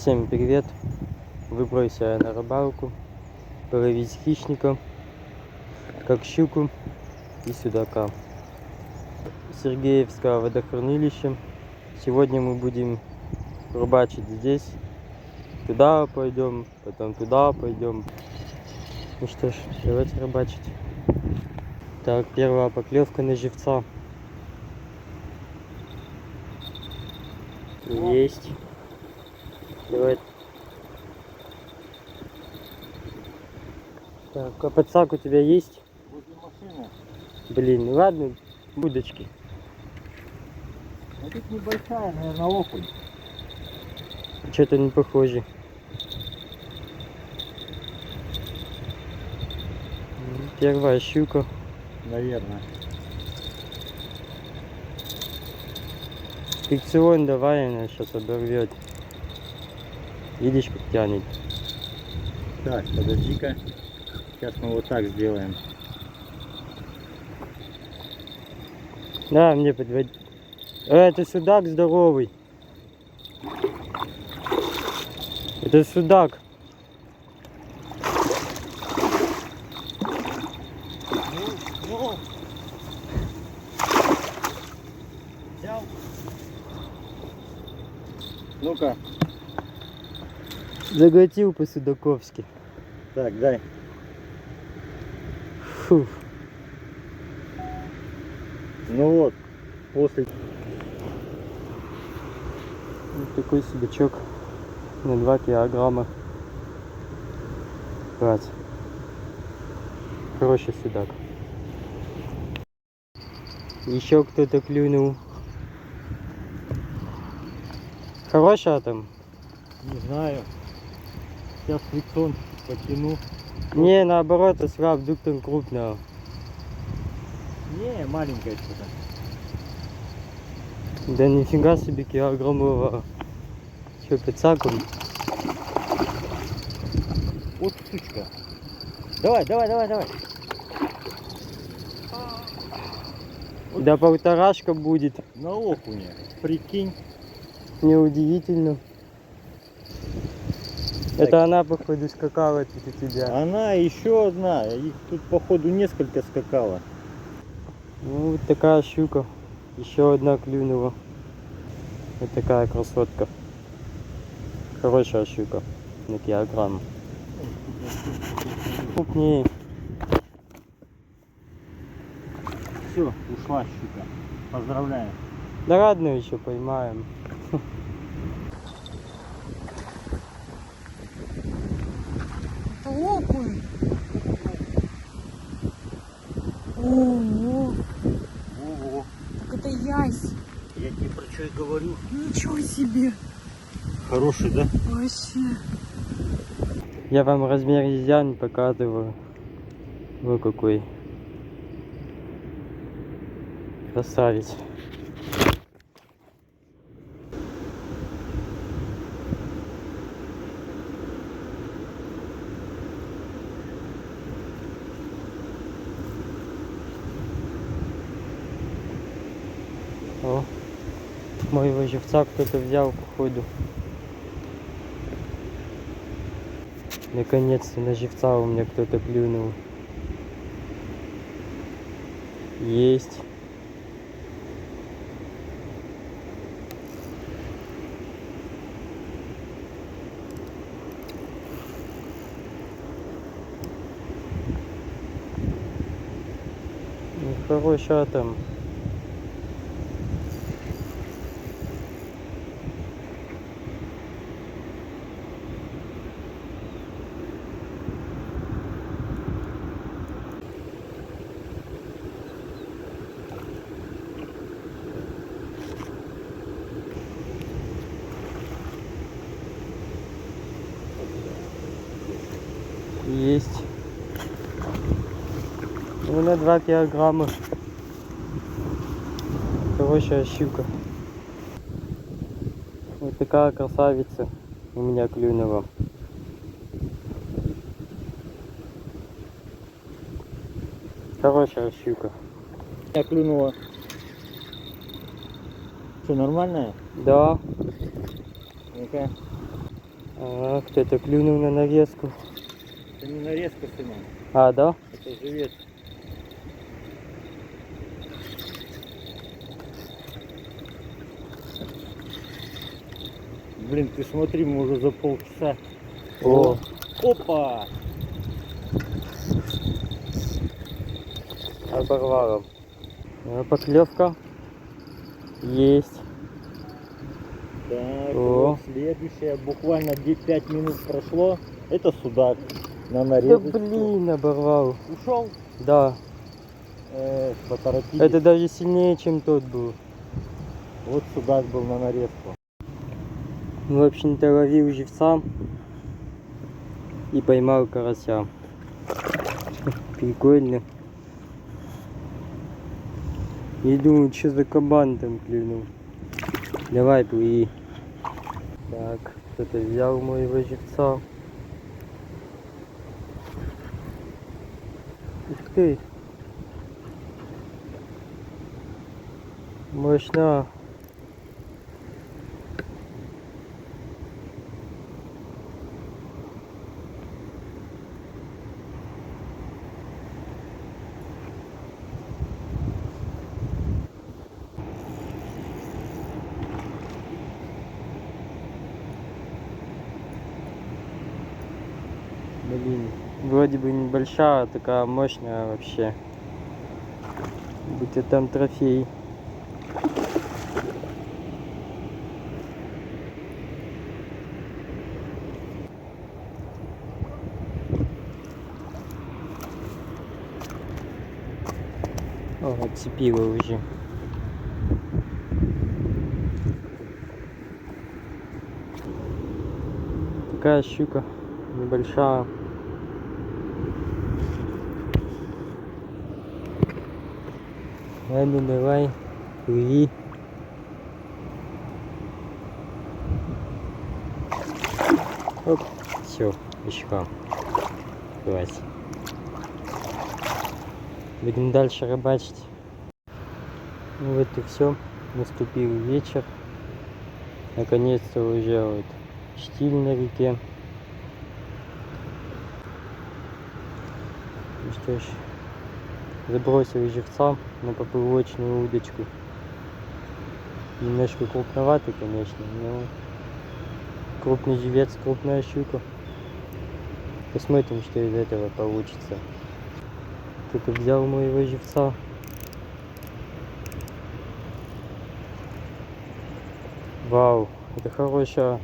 Всем привет! Выбрался я на рыбалку, половить хищников, как щуку и судака. Сергеевское водохранилище. Сегодня мы будем рыбачить здесь. Туда пойдем, потом туда пойдем. Ну что ж, давайте рыбачить. Так, первая поклевка на живца. Есть. Давай. Так, а подсак у тебя есть? Возле машины. Блин, ну ладно, удочки. А тут небольшая, наверное, окунь. Что-то не похоже. Первая щука. Наверное. Фрикцион давай, она сейчас оборвет. Видишь, как тянет? Так, подожди-ка. Сейчас мы вот так сделаем. Да, мне подводить. Это судак здоровый. Это судак. Взял. Ну-ка. Заглотил по-судаковски. Так, дай. Фух. Ну вот, после... Вот такой судачок на 2 килограмма. Класс. Хороший судак. Еще кто-то клюнул. Хорошая там? Не знаю. Сейчас фрикцион потяну. Не, наоборот, слаб, вдруг там крупная. Не, маленькая что-то. Да нифига себе килограммовая. Че, подсаком? Вот сучка. Давай, давай, давай, давай. Да полторашка будет. На окуня. Прикинь. Неудивительно. Так. Это она, походу, скакала тут у тебя. Она еще одна. Их тут, походу, несколько скакало. Ну, вот такая щука. Еще одна клюнула. Вот такая красотка. Хорошая щука. На килограмм. Крупнее. Все, ушла щука. Поздравляю. Да ладно, еще поймаем. Это окунь. Ого. Ого. Так это ясь. Я тебе про что и говорю. Ничего себе. Хороший, да? Вообще. Я вам размер изян показываю. Вот какой. Красавец. О, моего живца кто-то взял, походу. Наконец-то на живца у меня кто-то клюнул. Есть. Ну, хорошая там. Есть. Ну, на 2 килограмма. Хорошая щука. Вот такая красавица у меня клюнула. Хорошая щука. Я клюнула. Что, нормальная? Да. Ну-ка. А, кто-то клюнул на нарезку. Это не нарезка, сынок. А, да? Это живец. Блин, ты смотри, мы уже за полчаса. О, Опа! оборвало. Поклевка есть. Так, О. вот следующее. Буквально 5 минут прошло. Это судак на Да нарезочку. блин, оборвал. Ушел? Да, Поторопились. это даже сильнее, чем тот был. Вот судак был на нарезку. В общем-то, ловил живца и поймал карася. Прикольно. И думаю, что за кабан там клюнул. Давай, плыви. Так, кто-то взял моего живца. Ух ты. Мощно. Блин, вроде бы небольшая, а такая мощная вообще. Будто там трофей. О, отцепила уже. Такая щука небольшая. Ладно, давай, плыви. Оп, все, еще. Хватит. Будем дальше рыбачить. Ну вот и все. Наступил вечер. Наконец-то уже вот штиль на реке. Ну что ж, забросил живца на поплавочную удочку. Немножко крупноватый, конечно, но крупный живец, крупная щука. Посмотрим, что из этого получится. Кто-то взял моего живца. Вау, это хорошая.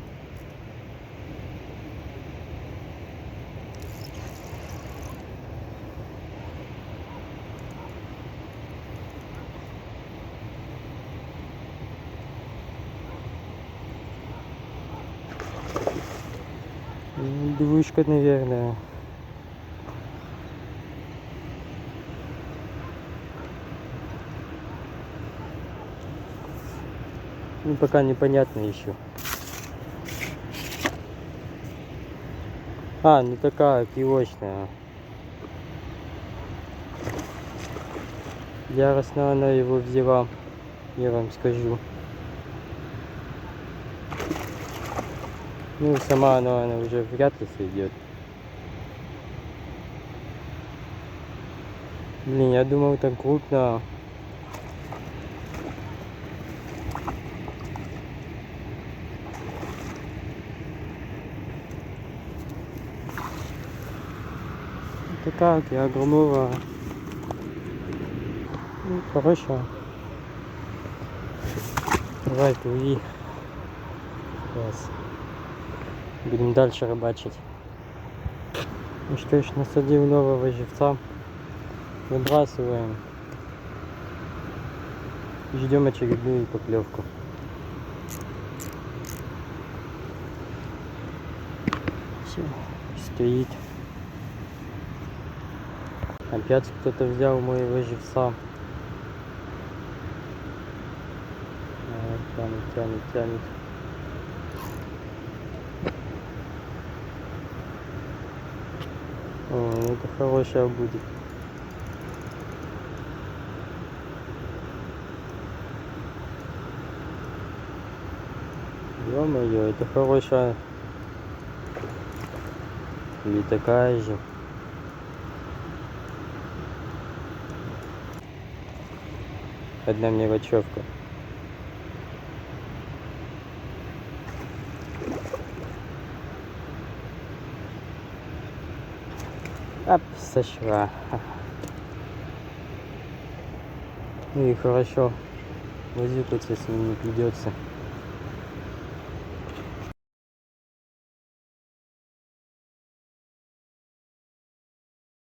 Двушка, наверное. Ну, пока непонятно еще. А, ну такая пивочная. Яростно она его взяла, я вам скажу. Ну, сама она уже вряд ли сойдет. Блин, я думал, так крупно. Такая вот я огромного. Ну, хорошая. Давай, плыви. Сейчас. Будем дальше рыбачить. Ну что ж, насадил нового живца. Выбрасываем. Ждем очередную поклевку. Все, стоит. Опять кто-то взял моего живца. Тянет. О, ну это хорошая будет. Ё-моё, это хорошая Или такая же. Одна мелочевка. Ап, сошла. Ну и хорошо. Возиться с ним не придется.